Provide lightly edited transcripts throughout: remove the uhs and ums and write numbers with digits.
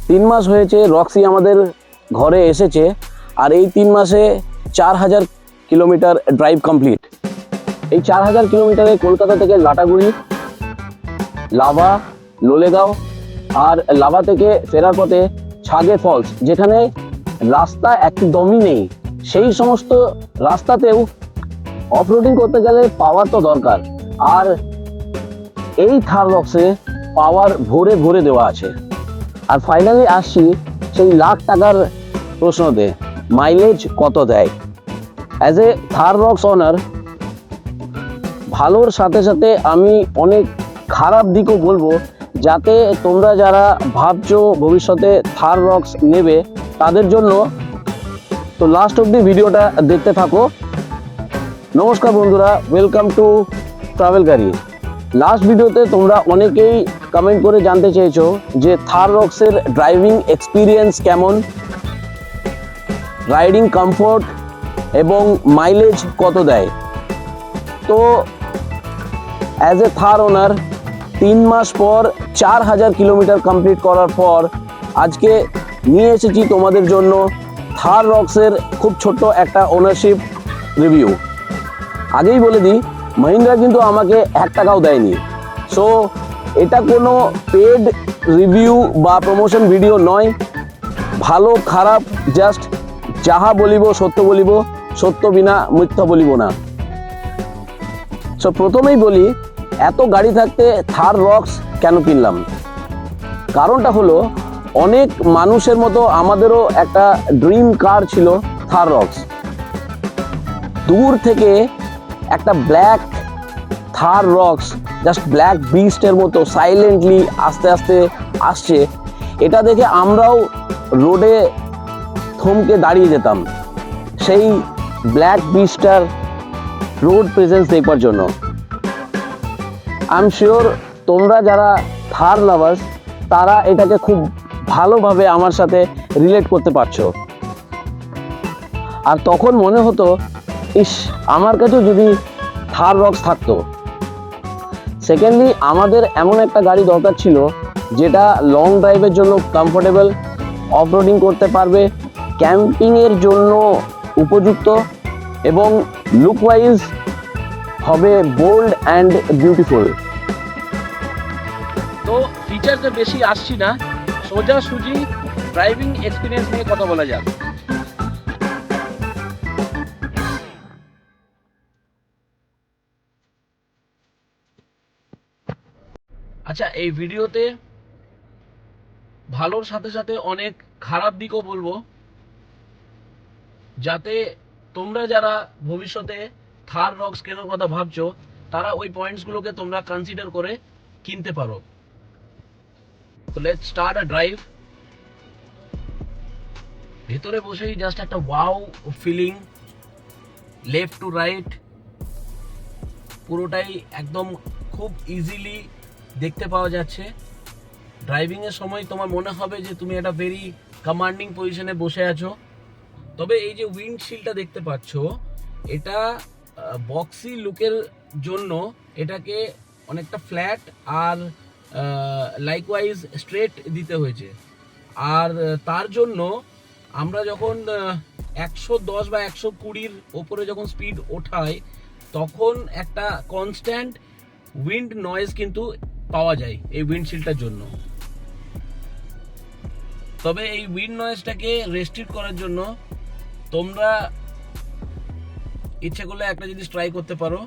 3 মাস হয়েছে রক্সি আমাদের ঘরে এসেছে, আর এই 3 মাসে 4000 কিলোমিটার ড্রাইভ কমপ্লিট। এই 4000 কিলোমিটারে কলকাতা থেকে লাটাগুড়ি, লাভা, লোলেগাঁও, আর লাভা থেকে ফেরার পথে ছাগে ফলস, যেখানে রাস্তা একদমই নেই, সেই সমস্ত রাস্তাতেও অফরোডিং করতে গেলে পাওয়ার তো দরকার। আর এই থার রক্সে পাওয়ার ভরে ভরে দেওয়া আছে। আর ফাইনালি আসছি সেই লাখ টাকার প্রশ্নতে, মাইলেজ কত দেয়। অ্যাজ এ থার রক্স ওনার, ভালোর সাথে সাথে আমি অনেক খারাপ দিকও বলবো, যাতে তোমরা যারা ভাবছো ভবিষ্যতে থার রক্স নেবে তাদের জন্য। তো লাস্ট অবধি ভিডিওটা দেখতে থাকো। নমস্কার বন্ধুরা, ওয়েলকাম টু ট্রাভেল গাড়ি। লাস্ট ভিডিওতে তোমরা অনেকেই কমেন্ট করে জানতে চেয়েছো যে থার রক্সের ড্রাইভিং এক্সপিরিয়েন্স কেমন, রাইডিং কমফোর্ট এবং মাইলেজ কত দেয়। তো অ্যাজ এ থার ওনার 3 মাস পর 4000 কিলোমিটার কমপ্লিট করার পর আজকে নিয়ে এসেছি তোমাদের জন্য থার রক্সের খুব ছোট্ট একটা ওনারশিপ রিভিউ। আগেই বলে দিই, মহিন্দ্রা কিন্তু আমাকে 1 টাকাও দেয়নি। সো এটা কোনো পেড রিভিউ বা প্রমোশন ভিডিও নয়। ভালো খারাপ জাস্ট যাহা বলিব সত্য বলিব, সত্য বিনা মিথ্যা বলিব না। সো প্রথমেই বলি, এত গাড়ি থাকতে থার রক্স কেন কিনলাম। কারণটা হলো, অনেক মানুষের মতো আমাদেরও একটা ড্রিম কার ছিল থার রক্স। দূর থেকে একটা ব্ল্যাক থার রক্স, জাস্ট ব্ল্যাক বিস্টের মতো সাইলেন্টলি আস্তে আস্তে আসছে, এটা দেখে আমরাও রোডে থমকে দাঁড়িয়ে যেতাম সেই ব্ল্যাক বিস্টার রোড প্রেজেন্স দেখবার জন্য। আই এম শিওর তোমরা যারা থার লাভার্স তারা এটাকে খুব ভালোভাবে আমার সাথে রিলেট করতে পারছো। আর তখন মনে হতো, ইস, আমার কাছেও যদি থার রক্স থাকতো। সেকেন্ডলি, আমাদের এমন একটা গাড়ি দরকার ছিল যেটা লং ড্রাইভের জন্য কমফোর্টেবল, অফরোডিং করতে পারবে, ক্যাম্পিংয়ের জন্য উপযুক্ত এবং লুক ওয়াইজ হবে বোল্ড অ্যান্ড বিউটিফুল। তো ফিচারসে বেশি আসছি না, সোজাসুজি ড্রাইভিং এক্সপিরিয়েন্স নিয়ে কথা বলা যাক। আচ্ছা, এই ভিডিওতে ভালোর সাথে সাথে অনেক খারাপ দিকও বলবো, যাতে তোমরা যারা ভবিষ্যতে থার রক্স কেনার কথা ভাবছো তারা ওই পয়েন্টসগুলোকে তোমরা কনসিডার করে কিনতে পারো। তো লেটস স্টার্ট আ ড্রাইভ। ভেতরে বসেই জাস্ট একটা wow feeling, left to right পুরোটাই একদম খুব ইজিলি দেখতে পাওয়া যাচ্ছে। ড্রাইভিং এর সময় তোমার মনে হবে যে তুমি একটা ভেরি কমান্ডিং পজিশনে বসে আছো। তবে এই যে উইন্ডশিল্ডটা দেখতে পাচ্ছ, এটা বক্সি লুকের জন্য এটাকে অনেকটা ফ্ল্যাট আর লাইকওয়াইজ স্ট্রেট দিতে হয়েছে। আর তার জন্য আমরা যখন 110 বা 120-র ওপরে যখন স্পিড ওঠাই, তখন একটা কনস্ট্যান্ট উইন্ড নয়েজ কিন্তু পাওয়া যায় এই উইন্ডশিল্ডটার জন্য। তবে এই উইন্ড নয়েজটাকে রেস্ট্রিক্ট করার জন্য তোমরা ইচ্ছে করলে একটা জিনিস ট্রাই করতে পারো,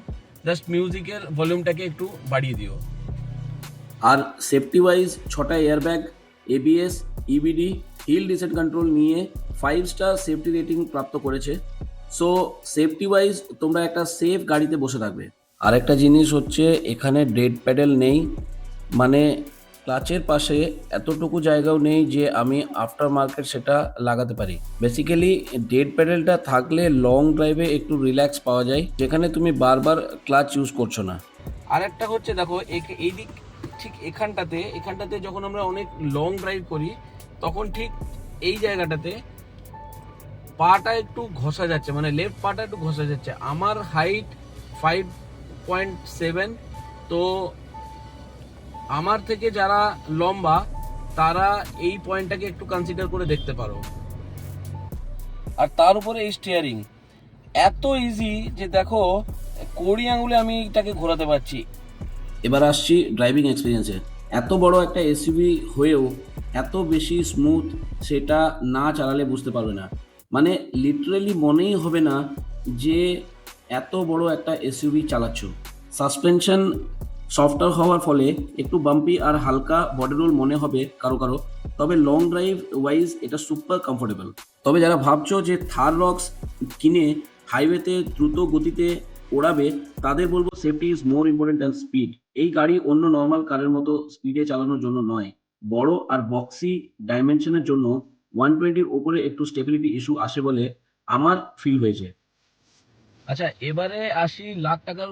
জাস্ট মিউজিকের ভলিউমটাকে একটু বাড়িয়ে দিও। আর সেফটি ওয়াইজ 6টা airbag, ABS, EBD, hill descent control নিয়ে 5 স্টার সেফটি রেটিং প্রাপ্ত করেছে। সো সেফটি ওয়াইজ তোমরা একটা সেফ গাড়িতে বসে থাকবে। আর একটা জিনিস হচ্ছে, এখানে ডেড প্যাডেল নেই, মানে ক্লাচের পাশে এতটুকু জায়গাও নেই যে আমি আফটার মার্কেট সেটা লাগাতে পারি। বেসিক্যালি ডেড প্যাডেলটা থাকলে লং ড্রাইভে একটু রিল্যাক্স পাওয়া যায়, যেখানে তুমি বারবার ক্লাচ ইউজ করছো না। আর একটা হচ্ছে, দেখো এই দিক ঠিক এখানটাতে যখন আমরা অনেক লং ড্রাইভ করি তখন ঠিক এই জায়গাটাতে পাটা একটু ঘষা যাচ্ছে, মানে লেফট পাটা একটু ঘষা যাচ্ছে। আমার হাইট 5.7, তো আমার থেকে যারা লম্বা তারা এই পয়েন্টটাকে একটু কনসিডার করে দেখতে পারো। আর তার উপরে এই স্টিয়ারিং এত ইজি যে দেখো কড়ি আঙুলে আমি এটাকে ঘোরাতে পারছি। এবার আসছি ড্রাইভিং এক্সপিরিয়েন্সে। এত বড় একটা এসইউভি হয়েও এত বেশি স্মুথ, সেটা না চালালে বুঝতে পারবে না। মানে লিটারেলি মনেই হবে না যে এত বড় একটা এসইউভি চালাচ্ছ। সাসপেনশন সফটওয়্যার হওয়ার ফলে একটু বাম্পি আর হালকা বডি রোল মনে হবে কারো কারো, তবে লং ড্রাইভ ওয়াইজ এটা সুপার কমফোর্টেবল। তবে যারা ভাবছো যে থার রক্স কিনে হাইওয়েতে দ্রুত গতিতে ওড়াবে, তাদের বলবো safety is more important than speed. এই গাড়ি অন্য নর্মাল কারের মতো স্পিডে চালানোর জন্য নয়, বড় আর বক্সি ডাইমেনশনের জন্য 120-র ওপরে একটু স্টেবিলিটি ইস্যু আসে বলে আমার ফিল হয়েছে। আচ্ছা, এবারে আসি লাখ টাকার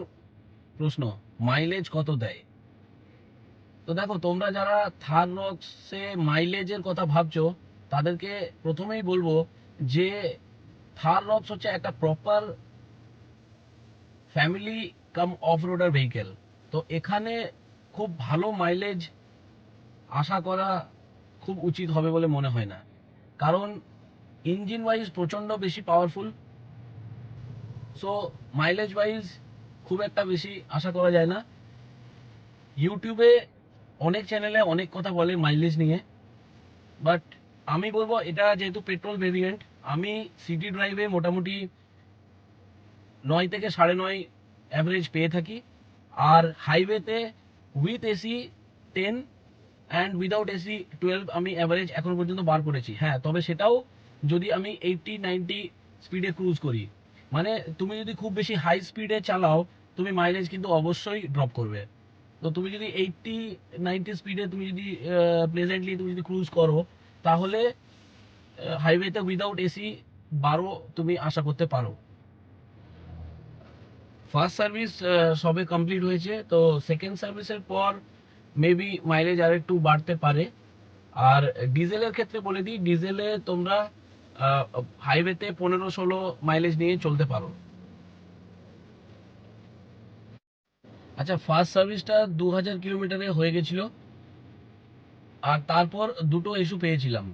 প্রশ্ন, মাইলেজ কত দেয়? তো দেখো, তোমরা যারা থার রক্সে মাইলেজের কথা ভাবছো তাদেরকে প্রথমেই বলবো যে থার রক্স হচ্ছে একটা প্রপার ফ্যামিলি কাম অফ রোডার ভেহিকেল। তো এখানে খুব ভালো মাইলেজ আশা করা খুব উচিত হবে বলে মনে হয় না, কারণ ইঞ্জিন ওয়াইজ প্রচণ্ড বেশি পাওয়ারফুল। সো মাইলেজ ওয়াইজ খুব একটা বেশি আশা করা যায় না। ইউটিউবে অনেক চ্যানেলে অনেক কথা বলে মাইলেজ নিয়ে, বাট আমি বলবো এটা যেহেতু পেট্রোল ভেরিয়েন্ট, আমি সিটি ড্রাইভে মোটামুটি 9 থেকে 9.5 অ্যাভারেজ পেয়ে থাকি। আর হাইওয়েতে with AC 10 and without AC 12 আমি অ্যাভারেজ এখন পর্যন্ত বার করেছি। হ্যাঁ, তবে সেটাও যদি আমি 80-90 স্পিডে ক্রুজ করি। মানে তুমি যদি খুব বেশি হাই স্পিডে চালাও, তুমি মাইলেজ কিন্তু অবশ্যই ড্রপ করবে। তো তুমি যদি 80-90 স্পিডে তুমি যদি প্লেজেন্টলি তুমি যদি ক্রুজ করো, তাহলে হাইওয়েতে উইদাউট এসি 12 তুমি আশা করতে পারো। ফার্স্ট সার্ভিস সবে কমপ্লিট হয়েছে, তো সেকেন্ড সার্ভিসের পর মেবি মাইলেজ আর একটু বাড়তে পারে। আর ডিজেলের ক্ষেত্রে বলে দিই, ডিজেলে তোমরা হাইওয়েতে 15-16 মাইলেজ নিয়ে চলতে পারো। আচ্ছা, ফার্স্ট সার্ভিসটা 2000 কিলোমিটারে হয়ে গেছিল। আর তারপর দুটো ইস্যু পেয়েছিলাম।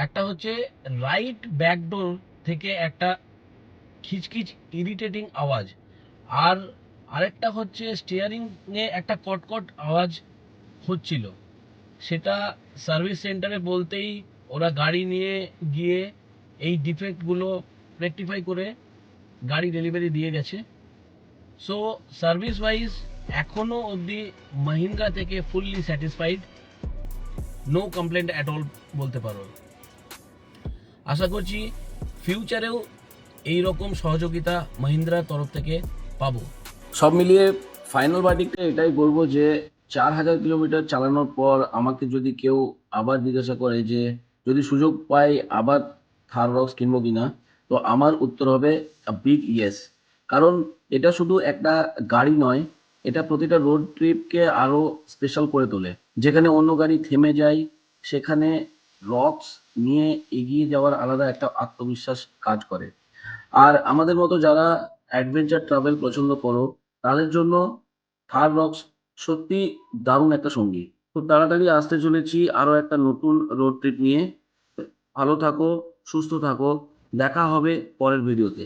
একটা হচ্ছে রাইট ব্যাকডোর থেকে একটা খিচখিচ ইরিটেটিং আওয়াজ, আর আরেকটা হচ্ছে স্টিয়ারিং এ একটা কটকট আওয়াজ হচ্ছিল। সেটা সার্ভিস সেন্টারে বলতেই ওরা গাড়ি নিয়ে গিয়ে এই ডিফেক্টগুলো রেকটিফাই করে গাড়ি ডেলিভারি দিয়ে গেছে। সো সার্ভিস ওয়াইজ এখনো অবধি মাহিন্দ্রা থেকে fully satisfied, no complaint at all বলতে পারো। আশা করছি ফিউচারেও এই রকম সহযোগিতা মাহিন্দ্রার তরফ থেকে পাবো। সব মিলিয়ে ফাইনাল ভার্ডিক্টে এটাই বলবো যে 4000 কিলোমিটার চালানোর পর আমাকে যদি কেউ আবার জিজ্ঞাসা করে যে যদি সুযোগ পাই আবার থার রক্স কিনবো কিনা, তো আমার উত্তর হবে বিগ ইয়েস। কারণ এটা শুধু একটা গাড়ি নয়, এটা প্রতিটা রোড ট্রিপকে আরো স্পেশাল করে তোলে। যেখানে অন্য গাড়ি থেমে যায়, সেখানে রক্স নিয়ে এগিয়ে যাওয়ার আলাদা একটা আত্মবিশ্বাস কাজ করে। আর আমাদের মতো যারা অ্যাডভেঞ্চার ট্রাভেল পছন্দ করো, তাদের জন্য থার রক্স সত্যি দারুণ একটা সঙ্গী। খুব তাড়াতাড়ি আসতে চলেছি আরো একটা নতুন রোড ট্রিপ নিয়ে। ভালো থাকো, সুস্থ থাকো, দেখা হবে পরের ভিডিওতে।